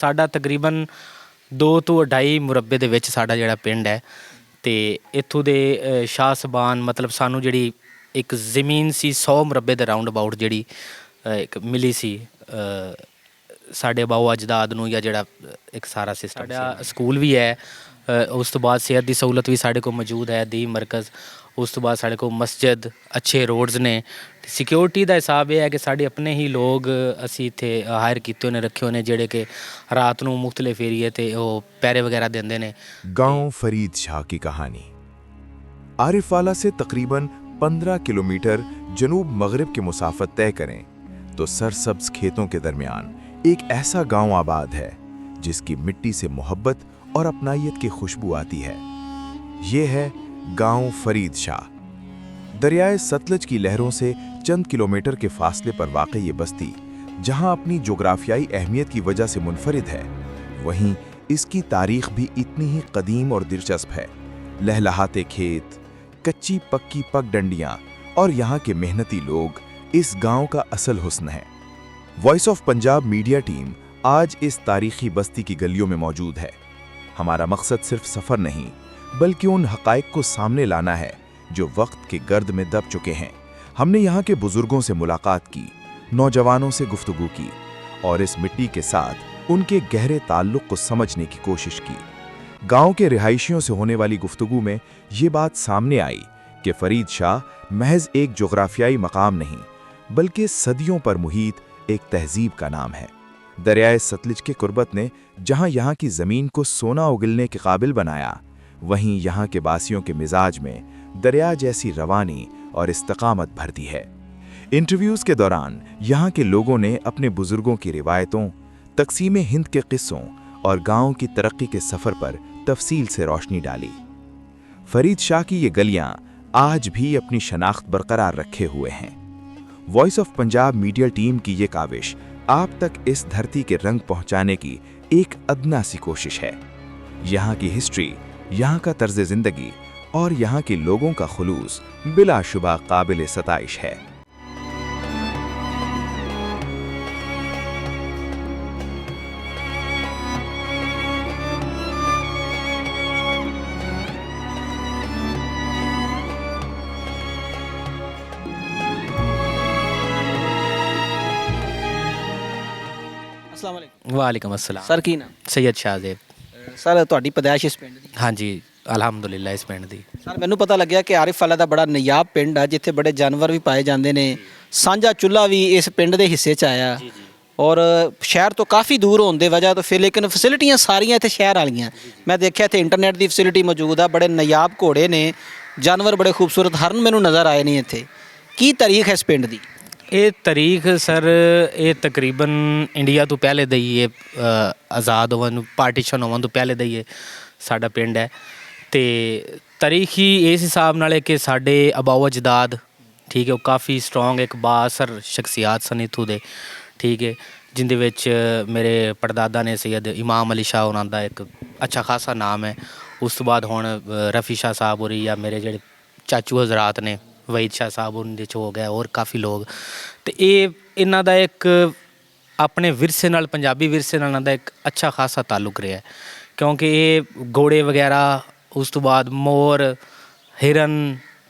ਸਾਡਾ ਤਕਰੀਬਨ 2 ਤੋਂ 2.5 ਮੁਰੱਬੇ ਦੇ ਵਿੱਚ ਸਾਡਾ ਜਿਹੜਾ ਪਿੰਡ ਹੈ ਤੇ ਇੱਥੋਂ ਦੇ ਸ਼ਾਹ ਸਬਾਨ ਮਤਲਬ ਸਾਨੂੰ ਜਿਹੜੀ ਇੱਕ ਜ਼ਮੀਨ ਸੀ 100 ਮੁਰੱਬੇ ਦੇ ਰਾਉਂਡ ਅਬਾਊਟ ਜਿਹੜੀ ਇੱਕ ਮਿਲੀ ਸੀ ਸਾਡੇ ਬਾਓ ਅਜਦਾਦ ਨੂੰ ਜਾਂ ਜਿਹੜਾ ਇੱਕ ਸਾਰਾ ਸਿਸਟਮ ਸਾਡਾ ਸਕੂਲ ਵੀ ਹੈ ਉਸ ਤੋਂ ਬਾਅਦ ਸਿਹਤ ਦੀ ਸਹੂਲਤ ਵੀ ਸਾਡੇ ਕੋਲ ਮੌਜੂਦ ਹੈ ਦੀ ਮਰਕਜ਼ ਉਸ ਤੋਂ ਬਾਅਦ ਸਾਡੇ ਕੋਲ ਮਸਜਿਦ ਅੱਛੇ ਰੋਡਸ ਨੇ ਸਿਕਿਉਰਿਟੀ ਦਾ ਹਿਸਾਬ ਇਹ ਹੈ ਕਿ ਸਾਡੇ ਆਪਣੇ ਹੀ ਲੋਕ ਅਸੀਂ ਇੱਥੇ ਹਾਇਰ ਕੀਤੇ ਹੋਏ ਨੇ ਰੱਖੇ ਹੋਏ ਨੇ ਜਿਹੜੇ ਕਿ ਰਾਤ ਨੂੰ ਮੁਖਤਲਿਫ ਏਰੀਏ ਤੇ ਉਹ ਪੈਰੇ वगैरह देते हैं। गांव फरीद शाह की कहानी। आरिफवाला से तकरीबन 15 किलोमीटर जनूब मगरिब की मुसाफत तय करें तो सरसब्ज खेतों के दरमियान एक ऐसा गांव आबाद है जिसकी मिट्टी से मोहब्बत और अपनायत की खुशबू आती है। ये है गांव फरीद शाह। दरियाए सतलज की लहरों से चंद किलोमीटर के फासले पर वाक़ई ये बस्ती जहां अपनी जोग्राफियाई अहमियत की वजह से मुनफरिद है, वहीं इसकी तारीख भी इतनी ही कदीम और दिलचस्प है। लहलहाते खेत, कच्ची पक्की पगडंडियां और यहाँ के मेहनती लोग इस गांव का असल हुस्न है। Voice of Punjab media team आज इस तारीखी बस्ती की गलियों में मौजूद है। हमारा मकसद सिर्फ सफ़र नहीं बल्कि उन हक़ाइक़ को सामने लाना है जो वक्त के गर्द में दब चुके हैं। हमने यहाँ के बुजुर्गों से मुलाकात की, नौजवानों से गुफ्तगू की और इस मिट्टी के साथ उनके गहरे ताल्लुक़ को समझने की कोशिश की। गांव के रिहायशियों से होने वाली गुफ्तगू में ये बात सामने आई कि फरीद शाह महज एक जोग्राफियाई मकाम नहीं बल्कि सदियों पर मुहीत एक तहजीब का नाम है। दरियाए सतलज के कुर्बत ने जहां यहाँ की ज़मीन को सोना उगलने के काबिल बनाया, वहीं यहाँ के बासियों के मिजाज में दरिया जैसी रवानी और इस्तकामत भर दी है। इंटरव्यूज़ के दौरान यहाँ के लोगों ने अपने बुजुर्गों की रिवायतों, तकसीम हिंद के किस्सों और गांव की तरक्की के सफ़र पर तफसील से रोशनी डाली। फरीद शाह की ये गलियां आज भी अपनी शनाख्त बरकरार रखे हुए हैं। Voice of Punjab media team की ये काविश आप तक इस धरती के रंग पहुंचाने की एक अदना सी कोशिश है। यहाँ की हिस्ट्री, यहाँ का तर्ज ज़िंदगी और यहाँ के लोगों का खुलूस बिलाशुबा काबिल सताइश है। वालेकुम अस्सलाम। सर की नाम? सैयद शाहजेब। सर ਤੁਹਾਡੀ ਪੈਦਾਇਸ਼ ਇਸ ਪਿੰਡ ਦੀ? ਹਾਂਜੀ ਅਲਹਮਦੁਲਿਲਾ ਇਸ ਪਿੰਡ ਦੀ। ਸਰ ਮੈਨੂੰ ਪਤਾ ਲੱਗਿਆ ਕਿ ਆਰਿਫਵਾਲਾ ਦਾ ਬੜਾ ਨਯਾਬ ਪਿੰਡ ਆ ਜਿੱਥੇ ਬੜੇ ਜਾਨਵਰ ਵੀ ਪਾਏ ਜਾਂਦੇ ਨੇ। ਸਾਂਝਾ ਚੁੱਲ੍ਹਾ ਵੀ ਇਸ ਪਿੰਡ ਦੇ ਹਿੱਸੇ 'ਚ ਆਇਆ ਔਰ ਸ਼ਹਿਰ ਤੋਂ ਕਾਫੀ ਦੂਰ ਹੋਣ ਦੇ ਵਜ੍ਹਾ ਤੋਂ ਫਿਰ ਲੇਕਿਨ ਫੈਸਿਲਿਟੀਆਂ ਸਾਰੀਆਂ ਇੱਥੇ ਸ਼ਹਿਰ ਵਾਲੀਆਂ। ਮੈਂ ਦੇਖਿਆ ਇੱਥੇ ਇੰਟਰਨੈਟ ਦੀ ਫੈਸਿਲਿਟੀ ਮੌਜੂਦ ਆ, ਬੜੇ ਨਯਾਬ ਘੋੜੇ ਨੇ, ਜਾਨਵਰ ਬੜੇ ਖੂਬਸੂਰਤ ਹਰਨ ਮੈਨੂੰ ਨਜ਼ਰ ਆਏ ਨੇ ਇੱਥੇ। ਕੀ ਤਾਰੀਖ ਹੈ ਇਸ ਪਿੰਡ ਦੀ? ਇਹ ਤਾਰੀਖ ਸਰ ਇਹ ਤਕਰੀਬਨ ਇੰਡੀਆ ਤੋਂ ਪਹਿਲੇ ਦਾ ਹੀ ਇਹ ਆਜ਼ਾਦ ਹੋਣ ਨੂੰ ਪਾਰਟੀਸ਼ਨ ਹੋਣ ਤੋਂ ਪਹਿਲੇ ਦਾ ਹੀ ਇਹ ਸਾਡਾ ਪਿੰਡ ਹੈ ਤੇ ਤਾਰੀਖੀ ਇਸ ਹਿਸਾਬ ਨਾਲ ਹੈ ਕਿ ਸਾਡੇ ਆਬਾਓ ਅਜਦਾਦ ਠੀਕ ਹੈ ਉਹ ਕਾਫੀ ਸਟਰੋਂਗ ਇੱਕ ਬਾਅਸਰ ਸ਼ਖਸੀਅਤ ਸਨ ਇੱਥੋਂ ਦੇ ਠੀਕ ਹੈ ਜਿੰਦੇ ਵਿੱਚ ਮੇਰੇ ਪੜਦਾਦਾ ਨੇ ਸੈਯਦ ਇਮਾਮ ਅਲੀ ਸ਼ਾਹ ਉਹਨਾਂ ਦਾ ਇੱਕ ਅੱਛਾ ਖਾਸਾ ਨਾਮ ਹੈ। ਉਸ ਤੋਂ ਬਾਅਦ ਹੁਣ ਰਫੀ ਸ਼ਾਹ ਸਾਹਿਬ ਹੋਰੀ ਜਾਂ ਮੇਰੇ ਜਿਹੜੇ ਚਾਚੂ ਹਜ਼ਰਾਤ ਨੇ ਵਹੀਦ ਸ਼ਾਹ ਸਾਹਿਬ ਉਹਦੇ 'ਚ ਹੋ ਗਿਆ ਹੋਰ ਕਾਫੀ ਲੋਕ ਅਤੇ ਇਹ ਇਹਨਾਂ ਦਾ ਇੱਕ ਆਪਣੇ ਵਿਰਸੇ ਨਾਲ ਪੰਜਾਬੀ ਵਿਰਸੇ ਨਾਲ ਇਹਨਾਂ ਦਾ ਇੱਕ ਅੱਛਾ ਖਾਸਾ ਤਾਲੁਕ ਰਿਹਾ ਕਿਉਂਕਿ ਇਹ ਘੋੜੇ ਵਗੈਰਾ ਉਸ ਤੋਂ ਬਾਅਦ ਮੋਰ ਹਿਰਨ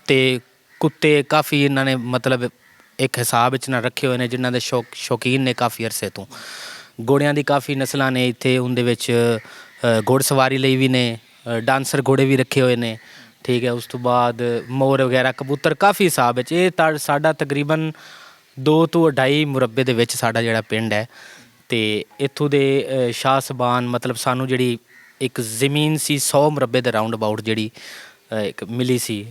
ਅਤੇ ਕੁੱਤੇ ਕਾਫੀ ਇਹਨਾਂ ਨੇ ਮਤਲਬ ਇੱਕ ਹਿਸਾਬ ਵਿੱਚ ਨਾ ਰੱਖੇ ਹੋਏ ਨੇ ਜਿਨ੍ਹਾਂ ਦੇ ਸ਼ੌਕੀਨ ਨੇ ਕਾਫੀ ਅਰਸੇ ਤੋਂ। ਘੋੜਿਆਂ ਦੀ ਕਾਫੀ ਨਸਲਾਂ ਨੇ ਇੱਥੇ ਉਹਦੇ ਵਿੱਚ ਘੋੜ ਸਵਾਰੀ ਲਈ ਵੀ ਨੇ, ਡਾਂਸਰ ਘੋੜੇ ਵੀ ਰੱਖੇ ਹੋਏ ਨੇ ਠੀਕ ਹੈ। ਉਸ ਤੋਂ ਬਾਅਦ ਮੋਰ ਵਗੈਰਾ ਕਬੂਤਰ ਕਾਫੀ ਹਿਸਾਬ ਵਿੱਚ ਇਹ ਸਾਡਾ ਤਕਰੀਬਨ 2 ਤੋਂ 2.5 ਮੁਰੱਬੇ ਦੇ ਵਿੱਚ ਸਾਡਾ ਜਿਹੜਾ ਪਿੰਡ ਹੈ ਅਤੇ ਇੱਥੋਂ ਦੇ ਸ਼ਾਹ ਸਬਾਨ ਮਤਲਬ ਸਾਨੂੰ ਜਿਹੜੀ ਇੱਕ ਜ਼ਮੀਨ ਸੀ 100 ਮੁਰੱਬੇ ਦੇ ਰਾਉਂਡ ਅਬਾਊਟ ਜਿਹੜੀ ਇੱਕ ਮਿਲੀ ਸੀ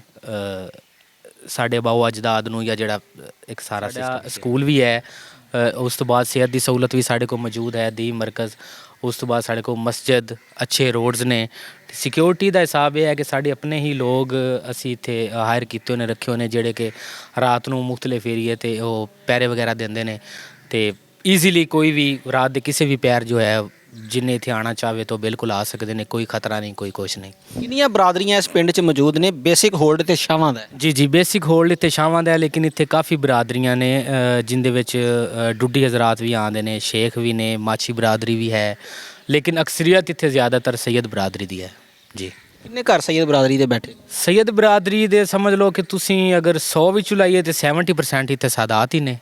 ਸਾਡੇ ਬਾਓ ਅਜਦਾਦ ਨੂੰ ਜਾਂ ਜਿਹੜਾ ਇੱਕ ਸਾਰਾ ਸਕੂਲ ਵੀ ਹੈ ਉਸ ਤੋਂ ਬਾਅਦ ਸਿਹਤ ਦੀ ਸਹੂਲਤ ਵੀ ਸਾਡੇ ਕੋਲ ਮੌਜੂਦ ਹੈ ਦੀ ਮਰਕਜ਼ ਉਸ ਤੋਂ ਬਾਅਦ ਸਾਡੇ ਕੋਲ ਮਸਜਿਦ ਅੱਛੇ ਰੋਡਸ ਨੇ ਸਿਕਿਉਰਿਟੀ ਦਾ ਹਿਸਾਬ ਇਹ ਹੈ ਕਿ ਸਾਡੇ ਆਪਣੇ ਹੀ ਲੋਕ ਅਸੀਂ ਇੱਥੇ ਹਾਇਰ ਕੀਤੇ ਹੋਏ ਨੇ ਰੱਖੇ ਹੋਏ ਨੇ ਜਿਹੜੇ ਕਿ ਰਾਤ ਨੂੰ ਮੁਖਤਲਿਫ ਏਰੀਏ ਤੇ ਉਹ ਪੈਰੇ ਵਗੈਰਾ ਦਿੰਦੇ ਨੇ ਅਤੇ ਈਜ਼ੀਲੀ ਕੋਈ ਵੀ ਰਾਤ ਦੇ ਕਿਸੇ ਵੀ ਪੈਰ ਜੋ ਹੈ ਜਿੰਨੇ ਇੱਥੇ ਆਉਣਾ ਚਾਹਵੇ ਤਾਂ ਬਿਲਕੁਲ ਆ ਸਕਦੇ ਨੇ, ਕੋਈ ਖਤਰਾ ਨਹੀਂ, ਕੋਈ ਕੁਛ ਨਹੀਂ। ਕਿੰਨੀਆਂ ਬਰਾਦਰੀਆਂ ਇਸ ਪਿੰਡ 'ਚ ਮੌਜੂਦ ਨੇ? ਬੇਸਿਕ ਹੋਲਡ ਤੇ ਛਾਵਾਂ ਦਾ ਹੈ। ਜੀ ਜੀ, ਬੇਸਿਕ ਹੋਲਡ ਇੱਥੇ ਸ਼ਾਵਾਂ ਦਾ ਹੈ, ਲੇਕਿਨ ਇੱਥੇ ਕਾਫੀ ਬਰਾਦਰੀਆਂ ਨੇ ਜਿੰਦੇ ਵਿੱਚ ਡੁੱਡੀ ਹਜ਼ਰਾਤ ਵੀ ਆਉਂਦੇ ਨੇ, ਸ਼ੇਖ ਵੀ ਨੇ, ਮਾਛੀ ਬਰਾਦਰੀ ਵੀ ਹੈ, ਲੇਕਿਨ ਅਕਸਰੀਅਤ ਇੱਥੇ ਜ਼ਿਆਦਾਤਰ ਸੈਯਦ ਬਰਾਦਰੀ ਦੀ ਹੈ ਜੀ। ਕਿੰਨੇ ਘਰ ਸੈਯਦ ਬਰਾਦਰੀ ਦੇ ਬੈਠੇ? ਸੈਯਦ ਬਰਾਦਰੀ ਦੇ ਸਮਝ ਲਓ ਕਿ ਤੁਸੀਂ ਅਗਰ 100 ਵਿੱਚੋਂ ਲਾਈਏ ਤੇ 70% ਇੱਥੇ ਸਾਦਾਤ ਹੀ ਨੇ।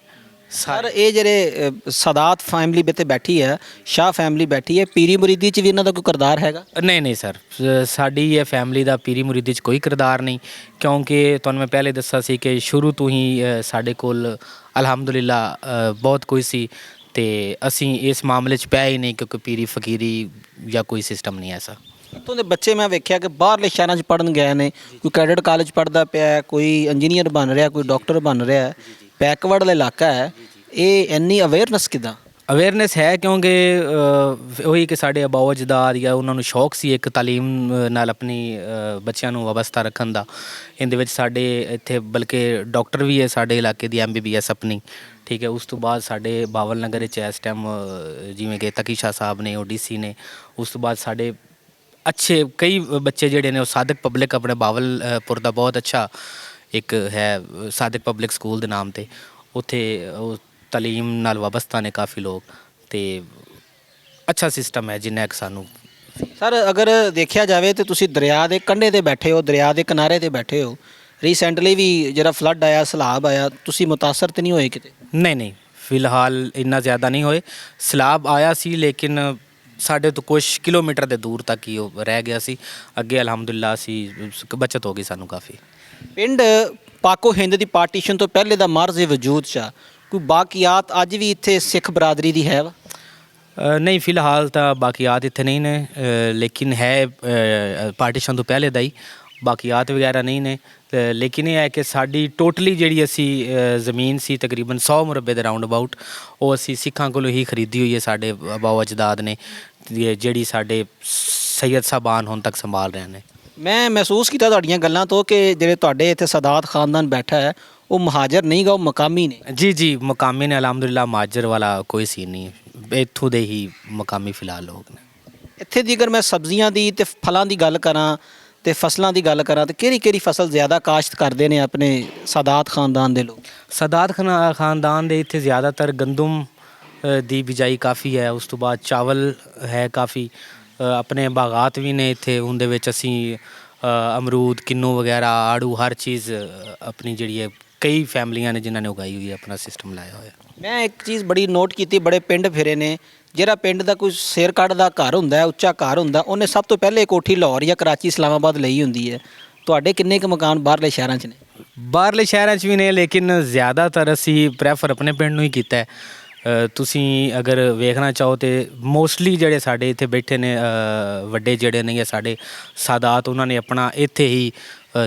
ਸਰ ਇਹ ਜਿਹੜੇ ਸਾਦਾਤ ਫੈਮਿਲੀ ਇੱਥੇ ਬੈਠੀ ਹੈ, ਸ਼ਾਹ ਫੈਮਿਲੀ ਬੈਠੀ ਹੈ, ਪੀਰੀ ਮੁਰੀਦੀ 'ਚ ਵੀ ਇਹਨਾਂ ਦਾ ਕੋਈ ਕਿਰਦਾਰ ਹੈਗਾ? ਨਹੀਂ ਨਹੀਂ ਸਰ, ਸਾਡੀ ਇਹ ਫੈਮਿਲੀ ਦਾ ਪੀਰੀ ਮੁਰੀਦੀ 'ਚ ਕੋਈ ਕਿਰਦਾਰ ਨਹੀਂ, ਕਿਉਂਕਿ ਤੁਹਾਨੂੰ ਮੈਂ ਪਹਿਲੇ ਦੱਸਿਆ ਸੀ ਕਿ ਸ਼ੁਰੂ ਤੋਂ ਹੀ ਸਾਡੇ ਕੋਲ ਅਲਹਮਦੁਲਿਲਾ ਬਹੁਤ ਕੋਈ ਸੀ, ਤੇ ਅਸੀਂ ਇਸ ਮਾਮਲੇ 'ਚ ਪਿਆ ਹੀ ਨਹੀਂ, ਕਿਉਂਕਿ ਪੀਰੀ ਫਕੀਰੀ ਜਾਂ ਕੋਈ ਸਿਸਟਮ ਨਹੀਂ ਐਸਾ। ਇੱਥੋਂ ਦੇ ਬੱਚੇ ਮੈਂ ਵੇਖਿਆ ਕਿ ਬਾਹਰਲੇ ਸ਼ਹਿਰਾਂ 'ਚ ਪੜ੍ਹਨ ਗਏ ਨੇ, ਕੋਈ ਕੈਡਟ ਕਾਲਜ ਪੜ੍ਹਦਾ ਪਿਆ ਹੈ, ਕੋਈ ਇੰਜੀਨੀਅਰ ਬਣ ਰਿਹਾ, ਕੋਈ ਡਾਕਟਰ ਬਣ ਰਿਹਾ ਹੈ। ਬੈਕਵਰਡ ਦਾ ਇਲਾਕਾ ਹੈ, ਇਹ ਇੰਨੀ ਅਵੇਅਰਨੈਸ ਕਿੱਦਾਂ? ਅਵੇਅਰਨੈਸ ਹੈ ਕਿਉਂਕਿ ਉਹੀ ਕਿ ਸਾਡੇ ਆਬਾਓ ਅਜਦਾਦ ਜਾਂ ਉਹਨਾਂ ਨੂੰ ਸ਼ੌਕ ਸੀ ਇੱਕ ਤਾਲੀਮ ਨਾਲ ਆਪਣੀ ਬੱਚਿਆਂ ਨੂੰ ਵਾਬਸਤਾ ਰੱਖਣ ਦਾ। ਇਹਦੇ ਵਿੱਚ ਸਾਡੇ ਇੱਥੇ ਬਲਕਿ ਡਾਕਟਰ ਵੀ ਹੈ ਸਾਡੇ ਇਲਾਕੇ ਦੀ, MBBS ਆਪਣੀ, ਠੀਕ ਹੈ। ਉਸ ਤੋਂ ਬਾਅਦ ਸਾਡੇ ਬਾਵਲ ਨਗਰ ਵਿੱਚ ਇਸ ਟਾਈਮ ਜਿਵੇਂ ਕਿ ਤਕੀ ਸ਼ਾਹ ਸਾਹਿਬ ਨੇ, ਉਹ DC ਨੇ। ਉਸ ਤੋਂ ਬਾਅਦ ਸਾਡੇ ਅੱਛੇ ਕਈ ਬੱਚੇ ਜਿਹੜੇ ਨੇ ਉਹ ਸਾਦਿਕ ਪਬਲਿਕ, ਆਪਣੇ ਬਾਵਲਪੁਰ ਦਾ ਬਹੁਤ ਅੱਛਾ ਇੱਕ ਹੈ ਸਾਦਿਕ ਪਬਲਿਕ ਸਕੂਲ ਦੇ ਨਾਮ 'ਤੇ, ਉੱਥੇ ਉਹ ਤਾਲੀਮ ਨਾਲ ਵਾਬਸਤਾ ਨੇ ਕਾਫੀ ਲੋਕ, ਤੇ ਅੱਛਾ ਸਿਸਟਮ ਹੈ ਜਿੰਨਾ ਕਿ ਸਾਨੂੰ। ਸਰ ਅਗਰ ਦੇਖਿਆ ਜਾਵੇ ਤੇ ਤੁਸੀਂ ਦਰਿਆ ਦੇ ਕੰਢੇ ਤੇ ਬੈਠੇ ਹੋ, ਦਰਿਆ ਦੇ ਕਿਨਾਰੇ ਤੇ ਬੈਠੇ ਹੋ। ਰੀਸੈਂਟਲੀ ਵੀ ਜਿਹੜਾ ਫਲੱਡ ਆਇਆ, ਸੈਲਾਬ ਆਇਆ, ਤੁਸੀਂ ਮੁਤਾਸਰ ਤੇ ਨਹੀਂ ਹੋਏ ਕਿਤੇ? ਨਹੀਂ ਨਹੀਂ, ਫਿਲਹਾਲ ਇੰਨਾ ਜ਼ਿਆਦਾ ਨਹੀਂ ਹੋਏ। ਸੈਲਾਬ ਆਇਆ ਸੀ ਲੇਕਿਨ ਸਾਡੇ ਤੋਂ ਕੁਝ ਕਿਲੋਮੀਟਰ ਦੇ ਦੂਰ ਤੱਕ ਹੀ ਉਹ ਰਹਿ ਗਿਆ ਸੀ। ਅੱਗੇ ਅਲਹਮਦੁਲਿਲਾ ਅਸੀਂ ਬਚਤ ਹੋ ਗਈ ਸਾਨੂੰ ਕਾਫੀ। ਪਿੰਡ ਪਾਕੋ ਹਿੰਦ ਦੀ ਪਾਰਟੀਸ਼ਨ ਤੋਂ ਪਹਿਲੇ ਦਾ ਮਾਰਜ਼ ਵਜੂਦ 'ਚ ਕੋਈ ਬਾਕੀਆਤ ਅੱਜ ਵੀ ਇੱਥੇ ਸਿੱਖ ਬਰਾਦਰੀ ਦੀ ਹੈ ਵਾ? ਨਹੀਂ, ਫਿਲਹਾਲ ਤਾਂ ਬਾਕੀਆਤ ਇੱਥੇ ਨਹੀਂ ਨੇ, ਲੇਕਿਨ ਹੈ ਪਾਰਟੀਸ਼ਨ ਤੋਂ ਪਹਿਲੇ ਦਾ ਹੀ, ਬਾਕੀਆਤ ਵਗੈਰਾ ਨਹੀਂ ਨੇ। ਲੇਕਿਨ ਇਹ ਹੈ ਕਿ ਸਾਡੀ ਟੋਟਲੀ ਜਿਹੜੀ ਅਸੀਂ ਜ਼ਮੀਨ ਸੀ ਤਕਰੀਬਨ 100 ਮੁਰੱਬੇ ਦੇ ਰਾਊਂਡ ਅਬਾਊਟ, ਉਹ ਅਸੀਂ ਸਿੱਖਾਂ ਕੋਲੋਂ ਹੀ ਖਰੀਦੀ ਹੋਈ ਹੈ, ਸਾਡੇ ਆਬਾਓ ਅਜਦਾਦ ਨੇ, ਜਿਹੜੀ ਸਾਡੇ ਸੈਯਦ ਸਾਹਿਬਾਨ ਹੁਣ ਤੱਕ ਸੰਭਾਲ ਰਹੇ ਨੇ। ਮੈਂ ਮਹਿਸੂਸ ਕੀਤਾ ਤੁਹਾਡੀਆਂ ਗੱਲਾਂ ਤੋਂ ਕਿ ਜਿਹੜੇ ਤੁਹਾਡੇ ਇੱਥੇ ਸਾਦਾਤ ਖਾਨਦਾਨ ਬੈਠਾ ਹੈ ਉਹ ਮਹਾਜਰ ਨਹੀਂ ਗਾ, ਉਹ ਮਕਾਮੀ ਨੇ। ਜੀ ਜੀ, ਮਕਾਮੀ ਨੇ, ਅਲਹਮਦੁਲਿਲਾ ਮਾਜਰ ਵਾਲਾ ਕੋਈ ਸੀਨ ਨਹੀਂ, ਇੱਥੋਂ ਦੇ ਹੀ ਮਕਾਮੀ ਫਿਲਹਾਲ ਲੋਕ ਨੇ। ਇੱਥੇ ਦੀ ਅਗਰ ਮੈਂ ਸਬਜ਼ੀਆਂ ਦੀ ਤੇ ਫਲਾਂ ਦੀ ਗੱਲ ਕਰਾਂ ਤੇ ਫਸਲਾਂ ਦੀ ਗੱਲ ਕਰਾਂ ਤੇ ਕਿਹੜੀ ਕਿਹੜੀ ਫਸਲ ਜ਼ਿਆਦਾ ਕਾਸ਼ਤ ਕਰਦੇ ਨੇ ਆਪਣੇ ਸਾਦਾਤ ਖਾਨਦਾਨ ਦੇ ਲੋਕ? ਸਾਦਾਤ ਖਾਨਦਾਨ ਦੇ ਇੱਥੇ ਜ਼ਿਆਦਾਤਰ ਗੰਦਮ ਦੀ ਬਿਜਾਈ ਕਾਫੀ ਹੈ, ਉਸ ਤੋਂ ਬਾਅਦ ਚਾਵਲ ਹੈ ਕਾਫੀ, ਆਪਣੇ ਬਾਗਾਤ ਵੀ ਨੇ ਇੱਥੇ, ਉਹਦੇ ਵਿੱਚ ਅਸੀਂ ਅਮਰੂਦ, ਕਿੰਨੂ ਵਗੈਰਾ, ਆੜੂ, ਹਰ ਚੀਜ਼ ਆਪਣੀ ਜਿਹੜੀ ਹੈ, ਕਈ ਫੈਮਲੀਆਂ ਨੇ ਜਿਨ੍ਹਾਂ ਨੇ ਉਗਾਈ ਹੋਈ ਹੈ, ਆਪਣਾ ਸਿਸਟਮ ਲਾਇਆ ਹੋਇਆ। ਮੈਂ ਇੱਕ ਚੀਜ਼ ਬੜੀ ਨੋਟ ਕੀਤੀ, ਬੜੇ ਪਿੰਡ ਫਿਰੇ ਨੇ, ਜਿਹੜਾ ਪਿੰਡ ਦਾ ਕੋਈ ਸਿਰ ਕੱਢ ਦਾ ਘਰ ਹੁੰਦਾ, ਉੱਚਾ ਘਰ ਹੁੰਦਾ, ਉਹਨੇ ਸਭ ਤੋਂ ਪਹਿਲੇ ਕੋਠੀ ਲਾਹੌਰ ਜਾਂ ਕਰਾਚੀ, ਇਸਲਾਮਾਬਾਦ ਲਈ ਹੁੰਦੀ ਹੈ। ਤੁਹਾਡੇ ਕਿੰਨੇ ਕੁ ਮਕਾਨ ਬਾਹਰਲੇ ਸ਼ਹਿਰਾਂ 'ਚ ਨੇ? ਬਾਹਰਲੇ ਸ਼ਹਿਰਾਂ 'ਚ ਵੀ ਨੇ, ਲੇਕਿਨ ਜ਼ਿਆਦਾਤਰ ਅਸੀਂ ਪ੍ਰੈਫਰ ਆਪਣੇ ਪਿੰਡ ਨੂੰ ਹੀ ਕੀਤਾ ਹੈ। ਤੁਸੀਂ ਅਗਰ ਵੇਖਣਾ ਚਾਹੋ ਤੇ ਮੋਸਟਲੀ ਜਿਹੜੇ ਸਾਡੇ ਇੱਥੇ ਬੈਠੇ ਨੇ ਵੱਡੇ ਜਿਹੜੇ ਨੇ ਸਾਡੇ ਸਾਦਾਤ, ਉਹਨਾਂ ਨੇ ਆਪਣਾ ਇੱਥੇ ਹੀ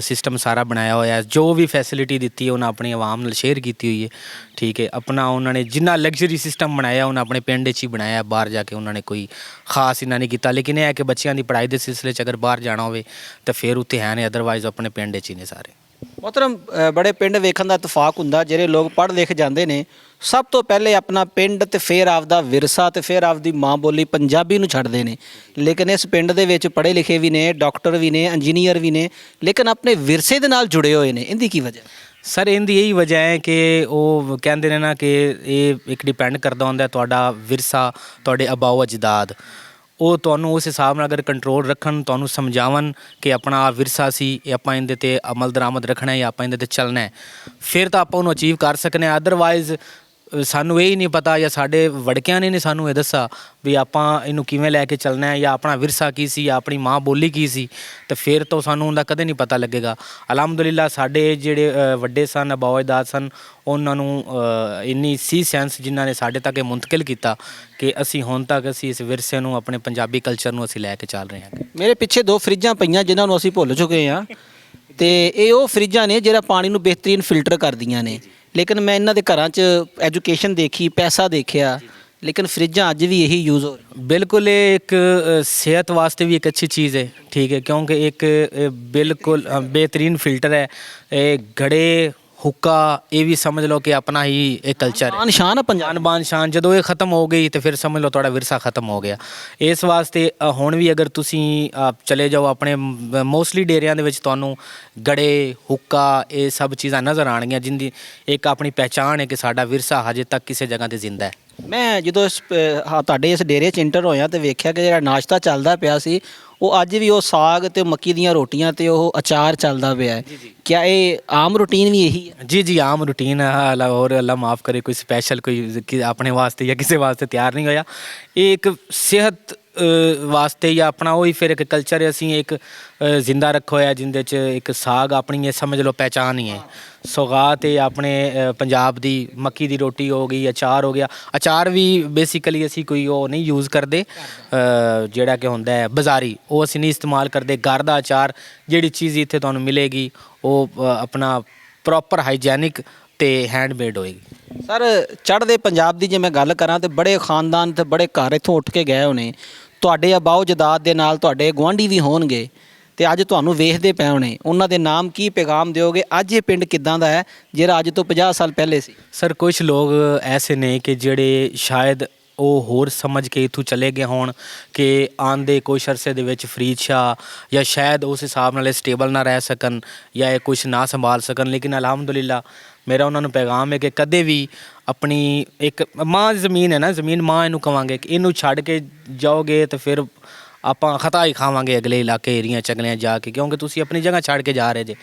ਸਿਸਟਮ ਸਾਰਾ ਬਣਾਇਆ ਹੋਇਆ, ਜੋ ਵੀ ਫੈਸਿਲਿਟੀ ਦਿੱਤੀ ਹੈ ਉਹਨਾਂ ਆਪਣੀ ਆਵਾਮ ਨਾਲ ਸ਼ੇਅਰ ਕੀਤੀ ਹੋਈ ਹੈ, ਠੀਕ ਹੈ। ਆਪਣਾ ਉਹਨਾਂ ਨੇ ਜਿੰਨਾ ਲਗਜ਼ਰੀ ਸਿਸਟਮ ਬਣਾਇਆ ਉਹਨਾਂ ਆਪਣੇ ਪਿੰਡ 'ਚ ਹੀ ਬਣਾਇਆ, ਬਾਹਰ ਜਾ ਕੇ ਉਹਨਾਂ ਨੇ ਕੋਈ ਖਾਸ ਇਹਨਾਂ ਨਹੀਂ ਕੀਤਾ। ਲੇਕਿਨ ਇਹ ਹੈ ਕਿ ਬੱਚਿਆਂ ਦੀ ਪੜ੍ਹਾਈ ਦੇ ਸਿਲਸਿਲੇ 'ਚ ਅਗਰ ਬਾਹਰ ਜਾਣਾ ਹੋਵੇ ਤਾਂ ਫਿਰ ਉੱਥੇ ਹੈ ਨੇ, ਅਦਰਵਾਈਜ਼ ਆਪਣੇ ਪਿੰਡ 'ਚ ਹੀ ਨੇ ਸਾਰੇ। ਮੋਹਤਰਮ, ਬੜੇ ਪਿੰਡ ਵੇਖਣ ਦਾ ਇਤਫਾਕ ਹੁੰਦਾ, ਜਿਹੜੇ ਲੋਕ ਪੜ੍ਹ ਲਿਖ ਜਾਂਦੇ ਨੇ ਸਭ ਤੋਂ ਪਹਿਲੇ ਆਪਣਾ ਪਿੰਡ ਤੇ ਫਿਰ ਆਪਦਾ ਵਿਰਸਾ ਤੇ ਫਿਰ ਆਪਦੀ ਮਾਂ ਬੋਲੀ ਪੰਜਾਬੀ ਨੂੰ ਛੱਡਦੇ ਨੇ। ਲੇਕਿਨ ਇਸ ਪਿੰਡ ਦੇ ਵਿੱਚ ਪੜ੍ਹੇ ਲਿਖੇ ਵੀ ਨੇ, ਡਾਕਟਰ ਵੀ ਨੇ, ਇੰਜੀਨੀਅਰ ਵੀ ਨੇ, ਲੇਕਿਨ ਆਪਣੇ ਵਿਰਸੇ ਦੇ ਨਾਲ ਜੁੜੇ ਹੋਏ ਨੇ। ਇਹਦੀ ਕੀ ਵਜ੍ਹਾ? ਸਰ ਇਹਦੀ ਇਹੀ ਵਜ੍ਹਾ ਹੈ ਕਿ ਉਹ ਕਹਿੰਦੇ ਨੇ ਨਾ ਕਿ ਇਹ ਇੱਕ ਡਿਪੈਂਡ ਕਰਦਾ ਹੁੰਦਾ ਤੁਹਾਡਾ ਵਿਰਸਾ, ਤੁਹਾਡੇ ਆਬਾਓ ਅਜਦਾਦ, ਉਹ ਤੁਹਾਨੂੰ ਉਸ ਹਿਸਾਬ ਨਾਲ ਅਗਰ ਕੰਟਰੋਲ ਰੱਖਣ, ਤੁਹਾਨੂੰ ਸਮਝਾਵਣ ਕਿ ਆਪਣਾ ਆ ਵਿਰਸਾ ਸੀ, ਇਹ ਆਪਾਂ ਇਹਦੇ 'ਤੇ ਅਮਲ ਦਰਾਮਦ ਰੱਖਣਾ ਜਾਂ ਆਪਾਂ ਇਹਦੇ 'ਤੇ ਚੱਲਣਾ ਹੈ, ਫਿਰ ਤਾਂ ਆਪਾਂ ਉਹਨੂੰ ਅਚੀਵ ਕਰ ਸਕਨੇ ਹਾਂ। ਅਦਰਵਾਈਜ਼ ਸਾਨੂੰ ਇਹ ਹੀ ਨਹੀਂ ਪਤਾ ਜਾਂ ਸਾਡੇ ਵੜਕਿਆਂ ਨੇ ਸਾਨੂੰ ਇਹ ਦੱਸਿਆ ਵੀ ਆਪਾਂ ਇਹਨੂੰ ਕਿਵੇਂ ਲੈ ਕੇ ਚੱਲਣਾ ਹੈ ਜਾਂ ਆਪਣਾ ਵਿਰਸਾ ਕੀ ਸੀ ਜਾਂ ਆਪਣੀ ਮਾਂ ਬੋਲੀ ਕੀ ਸੀ, ਤਾਂ ਫਿਰ ਤਾਂ ਸਾਨੂੰ ਉਹਦਾ ਕਦੇ ਨਹੀਂ ਪਤਾ ਲੱਗੇਗਾ। ਅਲਹਮਦੁਲਿਲਾ ਸਾਡੇ ਜਿਹੜੇ ਵੱਡੇ ਸਨ, ਆਬਾਓ ਅਜਦਾਦ ਸਨ, ਉਹਨਾਂ ਨੂੰ ਇੰਨੀ ਸੀ ਸੈਂਸ ਜਿਨ੍ਹਾਂ ਨੇ ਸਾਡੇ ਤੱਕ ਇਹ ਮੁੰਤਕਿਲ ਕੀਤਾ ਕਿ ਅਸੀਂ ਹੁਣ ਤੱਕ ਅਸੀਂ ਇਸ ਵਿਰਸੇ ਨੂੰ, ਆਪਣੇ ਪੰਜਾਬੀ ਕਲਚਰ ਨੂੰ ਅਸੀਂ ਲੈ ਕੇ ਚੱਲ ਰਹੇ ਹਾਂ। ਮੇਰੇ ਪਿੱਛੇ 2 ਫਰਿੱਜਾਂ ਪਈਆਂ ਜਿਨ੍ਹਾਂ ਨੂੰ ਅਸੀਂ ਭੁੱਲ ਚੁੱਕੇ ਹਾਂ, ਤੇ ਇਹ ਉਹ ਫਰਿੱਜਾਂ ਨੇ ਜਿਹੜਾ ਪਾਣੀ ਨੂੰ ਬਿਹਤਰੀਨ ਫਿਲਟਰ ਕਰਦੀਆਂ ਨੇ। ਲੇਕਿਨ ਮੈਂ ਇਹਨਾਂ ਦੇ ਘਰਾਂ 'ਚ ਐਜੂਕੇਸ਼ਨ ਦੇਖੀ, ਪੈਸਾ ਦੇਖਿਆ, ਲੇਕਿਨ ਫਰਿੱਜਾਂ ਅੱਜ ਵੀ ਇਹੀ ਯੂਜ਼ ਹੋ ਰਹੀਆਂ। ਬਿਲਕੁਲ, ਇਹ ਇੱਕ ਸਿਹਤ ਵਾਸਤੇ ਵੀ ਇੱਕ ਅੱਛੀ ਚੀਜ਼ ਹੈ, ਠੀਕ ਹੈ, ਕਿਉਂਕਿ ਇੱਕ ਬਿਲਕੁਲ ਬਿਹਤਰੀਨ ਫਿਲਟਰ ਹੈ। ਇਹ ਘੜੇ ਹੁੱਕਾ ਇਹ ਵੀ ਸਮਝ ਲਓ ਕਿ ਆਪਣਾ ਹੀ ਇੱਕ ਕਲਚਰ ਹੈ। ਆਨ ਸ਼ਾਨ ਆ ਪੰਜਾਬ ਜਾਨ ਬਾਨ ਸ਼ਾਨ ਜਦੋਂ ਇਹ ਖਤਮ ਹੋ ਗਈ ਤੇ ਫਿਰ ਸਮਝ ਲਓ ਤੁਹਾਡਾ ਵਿਰਸਾ ਖਤਮ ਹੋ ਗਿਆ। ਇਸ ਵਾਸਤੇ ਹੁਣ ਵੀ ਅਗਰ ਤੁਸੀਂ ਚਲੇ ਜਾਓ ਆਪਣੇ ਮੋਸਟਲੀ ਡੇਰਿਆਂ ਦੇ ਵਿੱਚ ਤੁਹਾਨੂੰ ਗੜੇ ਹੁੱਕਾ ਇਹ ਸਭ ਚੀਜ਼ਾਂ ਨਜ਼ਰ ਆਉਣਗੀਆਂ ਜਿੰਦੀ ਇੱਕ ਆਪਣੀ ਪਹਿਚਾਣ ਹੈ ਕਿ ਸਾਡਾ ਵਿਰਸਾ ਹਜੇ ਤੱਕ ਕਿਸੇ ਜਗ੍ਹਾ ਤੇ ਜ਼ਿੰਦਾ ਹੈ। ਮੈਂ ਜਦੋਂ ਤੁਹਾਡੇ ਇਸ ਡੇਰੇ 'ਚ ਇੰਟਰ ਹੋਇਆ ਤੇ ਵੇਖਿਆ ਕਿ ਜਿਹੜਾ ਨਾਸ਼ਤਾ ਚੱਲਦਾ ਪਿਆ ਸੀ ਉਹ ਅੱਜ ਵੀ ਉਹ ਸਾਗ ਤੇ ਮੱਕੀ ਦੀਆਂ ਰੋਟੀਆਂ ਤੇ ਉਹ ਅਚਾਰ ਚੱਲਦਾ ਪਿਆ ਹੈ। ਕਿਆ ਇਹ ਆਮ ਰੂਟੀਨ ਵੀ ਇਹੀ ਹੈ? ਜੀ ਆਮ ਰੂਟੀਨ ਹੈ ਔਰ ਅੱਲਾ ਮਾਫ ਕਰੇ ਕੋਈ ਸਪੈਸ਼ਲ ਕੋਈ ਆਪਣੇ ਵਾਸਤੇ ਜਾਂ ਕਿਸੇ ਵਾਸਤੇ ਤਿਆਰ ਨਹੀਂ ਹੋਇਆ। ਇਹ ਇੱਕ ਸਿਹਤ ਵਾਸਤੇ ਜਾਂ ਆਪਣਾ ਉਹੀ ਫਿਰ ਇੱਕ ਕਲਚਰ ਅਸੀਂ ਇੱਕ ਜ਼ਿੰਦਾ ਰੱਖਿਆ ਹੋਇਆ ਜਿਹਦੇ 'ਚ ਇੱਕ ਸਾਗ ਆਪਣੀ ਇਹ ਸਮਝ ਲਓ ਪਹਿਚਾਣ ਹੀ ਹੈ। ਸੌਗਾਤ ਇਹ ਆਪਣੇ ਪੰਜਾਬ ਦੀ ਮੱਕੀ ਦੀ ਰੋਟੀ ਹੋ ਗਈ, ਅਚਾਰ ਹੋ ਗਿਆ। ਅਚਾਰ ਵੀ ਬੇਸਿਕਲੀ ਅਸੀਂ ਕੋਈ ਉਹ ਨਹੀਂ ਯੂਜ਼ ਕਰਦੇ ਜਿਹੜਾ ਕਿ ਹੁੰਦਾ ਹੈ ਬਾਜ਼ਾਰੀ, ਉਹ ਅਸੀਂ ਨਹੀਂ ਇਸਤੇਮਾਲ ਕਰਦੇ। ਘਰ ਦਾ ਅਚਾਰ ਜਿਹੜੀ ਚੀਜ਼ ਇੱਥੇ ਤੁਹਾਨੂੰ ਮਿਲੇਗੀ ਉਹ ਆਪਣਾ ਪ੍ਰੋਪਰ ਹਾਈਜੈਨਿਕ ਤੇ ਹੈਂਡਮੇਡ ਹੋਏਗੀ। ਸਰ ਚੜ੍ਹਦੇ ਪੰਜਾਬ ਦੀ ਜੇ ਮੈਂ ਗੱਲ ਕਰਾਂ ਤੇ ਬੜੇ ਖਾਨਦਾਨ ਤੇ ਬੜੇ ਘਰ ਇੱਥੋਂ ਉੱਠ ਕੇ ਗਏ ਹੋਣੇ, ਤੁਹਾਡੇ ਆਬਾਓ ਜਦਾਦ ਦੇ ਨਾਲ ਤੁਹਾਡੇ ਗੁਆਂਢੀ ਵੀ ਹੋਣਗੇ ਤੇ ਅੱਜ ਤੁਹਾਨੂੰ ਵੇਖਦੇ ਪਏ ਹੋਣੇ, ਉਹਨਾਂ ਦੇ ਨਾਮ ਕੀ ਪੈਗਾਮ ਦਿਓਗੇ? ਅੱਜ ਇਹ ਪਿੰਡ ਕਿੱਦਾਂ ਦਾ ਹੈ ਜਿਹੜਾ ਅੱਜ ਤੋਂ 50 ਸਾਲ ਪਹਿਲੇ ਸੀ? ਸਰ ਕੁਝ ਲੋਕ ਐਸੇ ਨੇ ਕਿ ਜਿਹੜੇ ਸ਼ਾਇਦ ਉਹ ਹੋਰ ਸਮਝ ਕੇ ਇੱਥੋਂ ਚਲੇ ਗਏ ਹੋਣ ਕਿ ਆਉਂਦੇ ਕੁਛ ਅਰਸੇ ਦੇ ਵਿੱਚ ਫਰੀਦ ਸ਼ਾਹ ਜਾਂ ਸ਼ਾਇਦ ਉਸ ਹਿਸਾਬ ਨਾਲ ਸਟੇਬਲ ਨਾ ਰਹਿ ਸਕਣ ਜਾਂ ਇਹ ਕੁਛ ਨਾ ਸੰਭਾਲ ਸਕਣ। ਲੇਕਿਨ ਅਲਹਮਦੁਲਿਲਾ ਮੇਰਾ ਉਹਨਾਂ ਨੂੰ ਪੈਗਾਮ ਹੈ ਕਿ ਕਦੇ ਵੀ ਆਪਣੀ ਇੱਕ ਮਾਂ ਜ਼ਮੀਨ ਹੈ ਨਾ, ਜ਼ਮੀਨ ਮਾਂ ਇਹਨੂੰ ਕਵਾਂਗੇ ਕਿ ਇਹਨੂੰ ਛੱਡ ਕੇ ਜਾਓਗੇ ਤਾਂ ਫਿਰ ਆਪਾਂ ਖਤਾ ਹੀ ਖਾਵਾਂਗੇ ਅਗਲੇ ਇਲਾਕੇ ਏਰੀਆ ਚਗਲਿਆਂ ਜਾ ਕੇ, ਕਿਉਂਕਿ ਤੁਸੀਂ ਆਪਣੀ ਜਗ੍ਹਾ ਛੱਡ ਕੇ ਜਾ ਰਹੇ ਜੇ।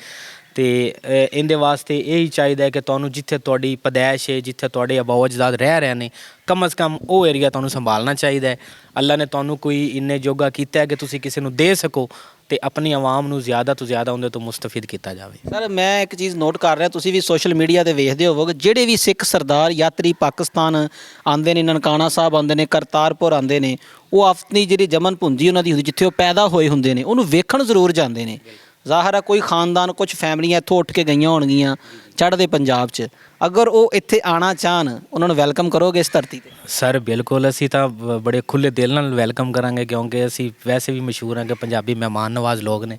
ਤੇ ਇਹਦੇ ਵਾਸਤੇ ਇਹੀ ਚਾਹੀਦਾ ਹੈ ਕਿ ਤੁਹਾਨੂੰ ਜਿੱਥੇ ਤੁਹਾਡੀ ਪੈਦਾਇਸ਼ ਹੈ, ਜਿੱਥੇ ਤੁਹਾਡੇ ਆਬਾਓ ਅਜਦਾਦ ਰਹਿ ਰਹੇ ਨੇ, ਕਮ ਅਜ਼ ਕਮ ਉਹ ਏਰੀਆ ਤੁਹਾਨੂੰ ਸੰਭਾਲਣਾ ਚਾਹੀਦਾ ਹੈ। ਅੱਲਾ ਨੇ ਤੁਹਾਨੂੰ ਕੋਈ ਇੰਨੇ ਜੋਗਾ ਕੀਤਾ ਹੈ ਕਿ ਤੁਸੀਂ ਕਿਸੇ ਨੂੰ ਦੇ ਸਕੋ ਤੇ ਆਪਣੀ ਆਵਾਮ ਨੂੰ ਜ਼ਿਆਦਾ ਤੋਂ ਜ਼ਿਆਦਾ ਉਹਦੇ ਤੋਂ ਮੁਸਤਫਿਦ ਕੀਤਾ ਜਾਵੇ। ਸਰ ਮੈਂ ਇੱਕ ਚੀਜ਼ ਨੋਟ ਕਰ ਰਿਹਾ, ਤੁਸੀਂ ਵੀ ਸੋਸ਼ਲ ਮੀਡੀਆ ਤੇ ਵੇਖਦੇ ਹੋਵੋਗੇ, ਜਿਹੜੇ ਵੀ ਸਿੱਖ ਸਰਦਾਰ ਯਾਤਰੀ ਪਾਕਿਸਤਾਨ ਆਉਂਦੇ ਨੇ, ਨਨਕਾਣਾ ਸਾਹਿਬ ਆਉਂਦੇ ਨੇ, ਕਰਤਾਰਪੁਰ ਆਉਂਦੇ ਨੇ, ਉਹ ਆਪਣੀ ਜਿਹੜੀ ਜਮਨ ਪੂੰਜੀ ਉਹਨਾਂ ਦੀ ਹੁੰਦੀ ਜਿੱਥੇ ਉਹ ਪੈਦਾ ਹੋਏ ਹੁੰਦੇ ਨੇ ਉਹਨੂੰ ਵੇਖਣ ਜ਼ਰੂਰ ਜਾਂਦੇ ਨੇ। ਜ਼ਾਹਰ ਹੈ ਕੋਈ ਖਾਨਦਾਨ ਕੁਝ ਫੈਮਲੀਆਂ ਇੱਥੋਂ ਉੱਠ ਕੇ ਗਈਆਂ ਹੋਣਗੀਆਂ ਚੜ੍ਹਦੇ ਪੰਜਾਬ 'ਚ, ਅਗਰ ਉਹ ਇੱਥੇ ਆਉਣਾ ਚਾਹਣ ਉਹਨਾਂ ਨੂੰ ਵੈਲਕਮ ਕਰੋਗੇ ਇਸ ਧਰਤੀ ਤੇ? ਸਰ ਬਿਲਕੁਲ, ਅਸੀਂ ਤਾਂ ਬੜੇ ਖੁੱਲ੍ਹੇ ਦਿਲ ਨਾਲ ਵੈਲਕਮ ਕਰਾਂਗੇ ਕਿਉਂਕਿ ਅਸੀਂ ਵੈਸੇ ਵੀ ਮਸ਼ਹੂਰ ਹਾਂ ਕਿ ਪੰਜਾਬੀ ਮਹਿਮਾਨ ਨਵਾਜ਼ ਲੋਕ ਨੇ।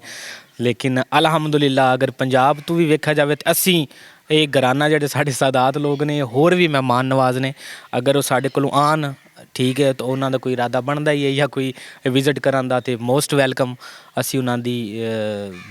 ਲੇਕਿਨ ਅਲਹਮਦੁਲਿਲਾ ਅਗਰ ਪੰਜਾਬ ਤੋਂ ਵੀ ਵੇਖਿਆ ਜਾਵੇ ਤਾਂ ਅਸੀਂ ਇਹ ਘਰਾਨਾ ਜਿਹੜੇ ਸਾਡੇ ਸਾਦਾਤ ਲੋਕ ਨੇ ਹੋਰ ਵੀ ਮਹਿਮਾਨ ਨਵਾਜ਼ ਨੇ। ਅਗਰ ਉਹ ਸਾਡੇ ਕੋਲੋਂ ਆਉਣ ਠੀਕ ਹੈ ਤਾਂ ਉਹਨਾਂ ਦਾ ਕੋਈ ਇਰਾਦਾ ਬਣਦਾ ਹੀ ਹੈ ਜਾਂ ਕੋਈ ਵਿਜ਼ਿਟ ਕਰਨ ਦਾ ਤੇ ਮੋਸਟ ਵੈਲਕਮ। ਅਸੀਂ ਉਹਨਾਂ ਦੀ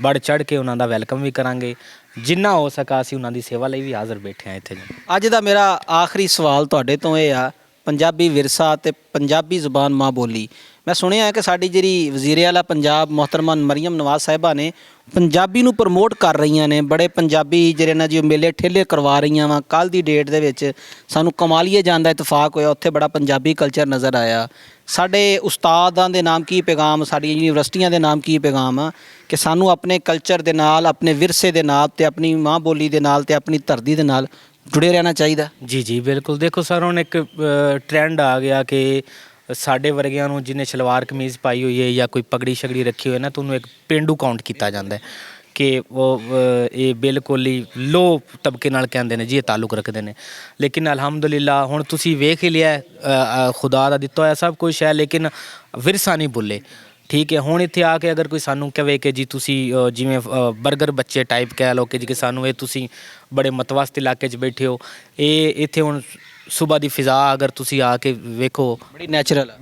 ਵੱਧ ਚੜ੍ਹ ਕੇ ਉਹਨਾਂ ਦਾ ਵੈਲਕਮ ਵੀ ਕਰਾਂਗੇ, ਜਿੰਨਾ ਹੋ ਸਕਾ ਅਸੀਂ ਉਹਨਾਂ ਦੀ ਸੇਵਾ ਲਈ ਵੀ ਹਾਜ਼ਰ ਬੈਠੇ ਹਾਂ ਇੱਥੇ। ਅੱਜ ਦਾ ਮੇਰਾ ਆਖਰੀ ਸਵਾਲ ਤੁਹਾਡੇ ਤੋਂ ਇਹ ਆ, ਪੰਜਾਬੀ ਵਿਰਸਾ ਤੇ ਪੰਜਾਬੀ ਜ਼ੁਬਾਨ ਮਾਂ ਬੋਲੀ। ਮੈਂ ਸੁਣਿਆ ਹੈ ਕਿ ਸਾਡੀ ਜਿਹੜੀ ਵਜ਼ੀਰ ਆਲਾ ਪੰਜਾਬ ਮੁਹਤਰਮਾ ਮਰੀਮ ਨਵਾਜ਼ ਸਾਹਿਬਾ ਨੇ ਪੰਜਾਬੀ ਨੂੰ ਪ੍ਰਮੋਟ ਕਰ ਰਹੀਆਂ ਨੇ, ਬੜੇ ਪੰਜਾਬੀ ਜਿਹੜੇ ਨਾ ਜੀ ਮੇਲੇ ਠੇਲੇ ਕਰਵਾ ਰਹੀਆਂ ਵਾ। ਕੱਲ੍ਹ ਦੀ ਡੇਟ ਦੇ ਵਿੱਚ ਸਾਨੂੰ ਕਮਾਲੀਏ ਜਾਣ ਦਾ ਇਤਫਾਕ ਹੋਇਆ, ਉੱਥੇ ਬੜਾ ਪੰਜਾਬੀ ਕਲਚਰ ਨਜ਼ਰ ਆਇਆ। ਸਾਡੇ ਉਸਤਾਦਾਂ ਦੇ ਨਾਮ ਕੀ ਪੈਗਾਮ, ਸਾਡੀਆਂ ਯੂਨੀਵਰਸਿਟੀਆਂ ਦੇ ਨਾਮ ਕੀ ਪੈਗਾਮ ਆ ਕਿ ਸਾਨੂੰ ਆਪਣੇ ਕਲਚਰ ਦੇ ਨਾਲ, ਆਪਣੇ ਵਿਰਸੇ ਦੇ ਨਾਲ ਤੇ ਆਪਣੀ ਮਾਂ ਬੋਲੀ ਦੇ ਨਾਲ ਤੇ ਆਪਣੀ ਧਰਤੀ ਦੇ ਨਾਲ ਜੁੜੇ ਰਹਿਣਾ ਚਾਹੀਦਾ? ਜੀ ਬਿਲਕੁਲ। ਦੇਖੋ ਸਰ ਹੁਣ ਇੱਕ ਟ੍ਰੈਂਡ ਆ ਗਿਆ ਕਿ ਸਾਡੇ ਵਰਗਿਆਂ ਨੂੰ ਜਿਹਨੇ ਸਲਵਾਰ ਕਮੀਜ਼ ਪਾਈ ਹੋਈ ਹੈ ਜਾਂ ਕੋਈ ਪਗੜੀ ਸ਼ਗੜੀ ਰੱਖੀ ਹੋਈ ਨਾ, ਤੁਹਾਨੂੰ ਇੱਕ ਪੇਂਡੂ ਕਾਊਂਟ ਕੀਤਾ ਜਾਂਦਾ ਹੈ ਕਿ ਉਹ ਇਹ ਬਿਲਕੁਲ ਹੀ ਲੋ ਤਬਕੇ ਨਾਲ ਕਹਿੰਦੇ ਨੇ ਜੀ, ਇਹ ਤਾਲੁਕ ਰੱਖਦੇ ਨੇ। ਲੇਕਿਨ ਅਲਹਮਦੁਲਿਲਾ ਹੁਣ ਤੁਸੀਂ ਵੇਖ ਹੀ ਲਿਆ ਖੁਦਾ ਦਾ ਦਿੱਤਾ ਹੋਇਆ ਸਭ ਕੁਛ ਹੈ, ਲੇਕਿਨ ਵਿਰਸਾ ਨਹੀਂ ਭੁੱਲੇ। ਠੀਕ ਹੈ, ਹੁਣ ਇੱਥੇ ਆ ਕੇ ਅਗਰ ਕੋਈ ਸਾਨੂੰ ਕਹੇ ਕਿ ਜੀ ਤੁਸੀਂ ਜਿਵੇਂ ਬਰਗਰ ਬੱਚੇ ਟਾਈਪ ਕਹਿ ਲਓ ਕਿ ਜੀ ਕਿ ਸਾਨੂੰ ਇਹ ਤੁਸੀਂ ਬੜੇ ਮਤਵਸਤ ਇਲਾਕੇ 'ਚ ਬੈਠੇ ਹੋ, ਇਹ ਇੱਥੇ ਹੁਣ ਸੁਬਹ ਦੀ ਫਿਜ਼ਾ ਅਗਰ ਤੁਸੀਂ ਆ ਕੇ ਵੇਖੋ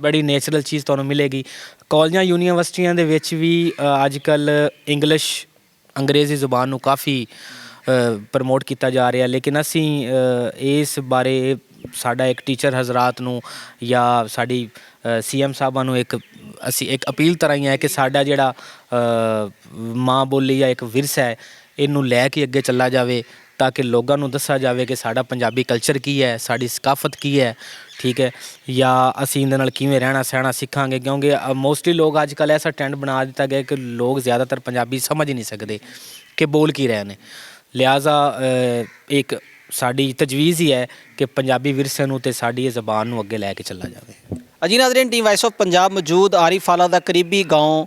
ਬੜੀ ਨੈਚੁਰਲ ਚੀਜ਼ ਤੁਹਾਨੂੰ ਮਿਲੇਗੀ। ਕਾਲਜਾਂ ਯੂਨੀਵਰਸਿਟੀਆਂ ਦੇ ਵਿੱਚ ਵੀ ਅੱਜ ਕੱਲ੍ਹ ਇੰਗਲਿਸ਼ ਅੰਗਰੇਜ਼ੀ ਜ਼ੁਬਾਨ ਨੂੰ ਕਾਫੀ ਪ੍ਰਮੋਟ ਕੀਤਾ ਜਾ ਰਿਹਾ, ਲੇਕਿਨ ਅਸੀਂ ਇਸ ਬਾਰੇ ਸਾਡਾ ਇੱਕ ਟੀਚਰ ਹਜ਼ਰਾਤ ਨੂੰ ਜਾਂ ਸਾਡੀ CM ਸਾਹਿਬਾਂ ਨੂੰ ਅਸੀਂ ਇੱਕ ਅਪੀਲ ਤਰ੍ਹਾਂ ਹੀ ਹੈ ਕਿ ਸਾਡਾ ਜਿਹੜਾ ਮਾਂ ਬੋਲੀ ਜਾਂ ਇੱਕ ਵਿਰਸਾ ਹੈ ਇਹਨੂੰ ਲੈ ਕੇ ਅੱਗੇ ਚੱਲਾ ਜਾਵੇ ਤਾਂ ਕਿ ਲੋਕਾਂ ਨੂੰ ਦੱਸਿਆ ਜਾਵੇ ਕਿ ਸਾਡਾ ਪੰਜਾਬੀ ਕਲਚਰ ਕੀ ਹੈ, ਸਾਡੀ ਸਕਾਫਤ ਕੀ ਹੈ। ਠੀਕ ਹੈ, ਜਾਂ ਅਸੀਂ ਇਹਦੇ ਨਾਲ ਕਿਵੇਂ ਰਹਿਣਾ ਸਹਿਣਾ ਸਿੱਖਾਂਗੇ, ਕਿਉਂਕਿ ਮੋਸਟਲੀ ਲੋਕ ਅੱਜ ਕੱਲ੍ਹ ਐਸਾ ਟ੍ਰੈਂਡ ਬਣਾ ਦਿੱਤਾ ਗਿਆ ਕਿ ਲੋਕ ਜ਼ਿਆਦਾਤਰ ਪੰਜਾਬੀ ਸਮਝ ਹੀ ਨਹੀਂ ਸਕਦੇ ਕਿ ਬੋਲ ਕੀ ਰਹੇ ਨੇ। ਲਿਹਾਜ਼ਾ ਇੱਕ ਸਾਡੀ ਤਜਵੀਜ਼ ਹੀ ਹੈ ਕਿ ਪੰਜਾਬੀ ਵਿਰਸੇ ਨੂੰ ਤੇ ਸਾਡੀ ਇਹ ਜ਼ਬਾਨ ਨੂੰ ਅੱਗੇ ਲੈ ਕੇ ਚੱਲਾ ਜਾਵੇ। ਅਜੀ ਨਾਜ਼ਰੀਨ, ਟੀਮ ਵਾਇਸ ਆਫ ਪੰਜਾਬ ਮੌਜੂਦ ਆਰਿਫ ਆਲਾ ਦਾ ਕਰੀਬੀ ਗਾਉਂ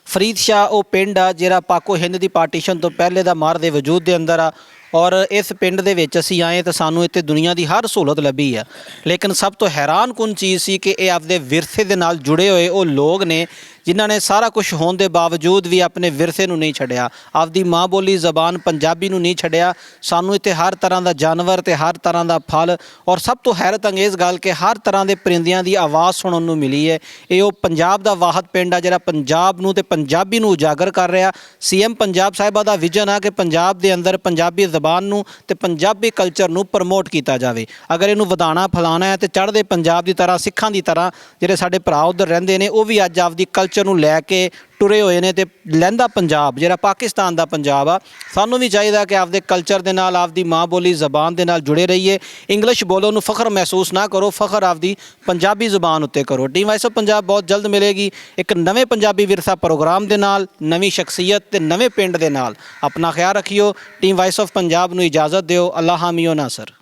ਫਰੀਦ ਸ਼ਾਹ ਉਹ ਪਿੰਡ ਆ ਜਿਹੜਾ ਪਾਕੋ ਹਿੰਦ ਦੀ ਪਾਰਟੀਸ਼ਨ ਤੋਂ ਪਹਿਲੇ ਦਾ ਮਾਰ ਦੇ ਵਜੂਦ ਦੇ ਅੰਦਰ ਆ, ਔਰ ਇਸ ਪਿੰਡ ਦੇ ਵਿੱਚ ਅਸੀਂ ਆਏ ਤਾਂ ਸਾਨੂੰ ਇੱਥੇ ਦੁਨੀਆ ਦੀ ਹਰ ਸਹੂਲਤ ਲੱਭੀ ਆ। ਲੇਕਿਨ ਸਭ ਤੋਂ ਹੈਰਾਨ ਕੁਨ ਚੀਜ਼ ਸੀ ਕਿ ਇਹ ਆਪਦੇ ਵਿਰਸੇ ਦੇ ਨਾਲ ਜੁੜੇ ਹੋਏ ਉਹ ਲੋਕ ਨੇ ਜਿਨ੍ਹਾਂ ਨੇ ਸਾਰਾ ਕੁਝ ਹੋਣ ਦੇ ਬਾਵਜੂਦ ਵੀ ਆਪਣੇ ਵਿਰਸੇ ਨੂੰ ਨਹੀਂ ਛੱਡਿਆ, ਆਪਦੀ ਮਾਂ ਬੋਲੀ ਜ਼ਬਾਨ ਪੰਜਾਬੀ ਨੂੰ ਨਹੀਂ ਛੱਡਿਆ। ਸਾਨੂੰ ਇੱਥੇ ਹਰ ਤਰ੍ਹਾਂ ਦਾ ਜਾਨਵਰ ਤੇ ਹਰ ਤਰ੍ਹਾਂ ਦਾ ਫਲ ਔਰ ਸਭ ਤੋਂ ਹੈਰਤ ਅੰਗੇਜ਼ ਗੱਲ ਕਿ ਹਰ ਤਰ੍ਹਾਂ ਦੇ ਪਰਿੰਦਿਆਂ ਦੀ ਆਵਾਜ਼ ਸੁਣਨ ਨੂੰ ਮਿਲੀ ਹੈ। ਇਹ ਉਹ ਪੰਜਾਬ ਦਾ ਵਾਹਦ ਪਿੰਡ ਆ ਜਿਹੜਾ ਪੰਜਾਬ ਨੂੰ ਤੇ ਪੰਜਾਬੀ ਨੂੰ ਉਜਾਗਰ ਕਰ ਰਿਹਾ। ਸੀਐਮ ਪੰਜਾਬ ਸਾਹਿਬਾ ਦਾ ਵਿਜ਼ਨ ਆ ਕਿ ਪੰਜਾਬ ਦੇ ਅੰਦਰ ਪੰਜਾਬੀ ਜ਼ਬਾਨ ਨੂੰ ਤੇ ਪੰਜਾਬੀ ਕਲਚਰ ਨੂੰ ਪ੍ਰਮੋਟ ਕੀਤਾ ਜਾਵੇ। ਅਗਰ ਇਹਨੂੰ ਵਧਾਉਣਾ ਫੈਲਾਉਣਾ ਹੈ ਤੇ ਚੜ੍ਹਦੇ ਪੰਜਾਬ ਦੀ ਤਰ੍ਹਾਂ ਸਿੱਖਾਂ ਦੀ ਤਰ੍ਹਾਂ ਜਿਹੜੇ ਸਾਡੇ ਭਰਾ ਉੱਧਰ ਰਹਿੰਦੇ ਨੇ ਉਹ ਵੀ ਅੱਜ ਆਪਦੀ ਕਲਚਰ ਨੂੰ ਲੈ ਕੇ ਟੁਰੇ ਹੋਏ ਨੇ ਤੇ ਲਹਿੰਦਾ ਪੰਜਾਬ ਜਿਹੜਾ ਪਾਕਿਸਤਾਨ ਦਾ ਪੰਜਾਬ ਆ, ਸਾਨੂੰ ਵੀ ਚਾਹੀਦਾ ਕਿ ਆਪਦੇ ਕਲਚਰ ਦੇ ਨਾਲ ਆਪਦੀ ਮਾਂ ਬੋਲੀ ਜ਼ਬਾਨ ਦੇ ਨਾਲ ਜੁੜੇ ਰਹੀਏ। ਇੰਗਲਿਸ਼ ਬੋਲੋ ਨੂੰ ਫਖਰ ਮਹਿਸੂਸ ਨਾ ਕਰੋ, ਫਖਰ ਆਪਦੀ ਪੰਜਾਬੀ ਜ਼ਬਾਨ ਉੱਤੇ ਕਰੋ। ਟੀਮ ਵਾਇਸ ਆਫ ਪੰਜਾਬ ਬਹੁਤ ਜਲਦ ਮਿਲੇਗੀ ਇੱਕ ਨਵੇਂ ਪੰਜਾਬੀ ਵਿਰਸਾ ਪ੍ਰੋਗਰਾਮ ਦੇ ਨਾਲ, ਨਵੀਂ ਸ਼ਖਸੀਅਤ ਤੇ ਨਵੇਂ ਪਿੰਡ ਦੇ ਨਾਲ। ਆਪਣਾ ਖਿਆਲ ਰੱਖਿਓ। ਟੀਮ ਵਾਇਸ ਆਫ ਪੰਜਾਬ ਨੂੰ ਇਜਾਜ਼ਤ ਦਿਓ। ਅੱਲਾ ਹਾਮੀ ਓ ਨਾਸਰ।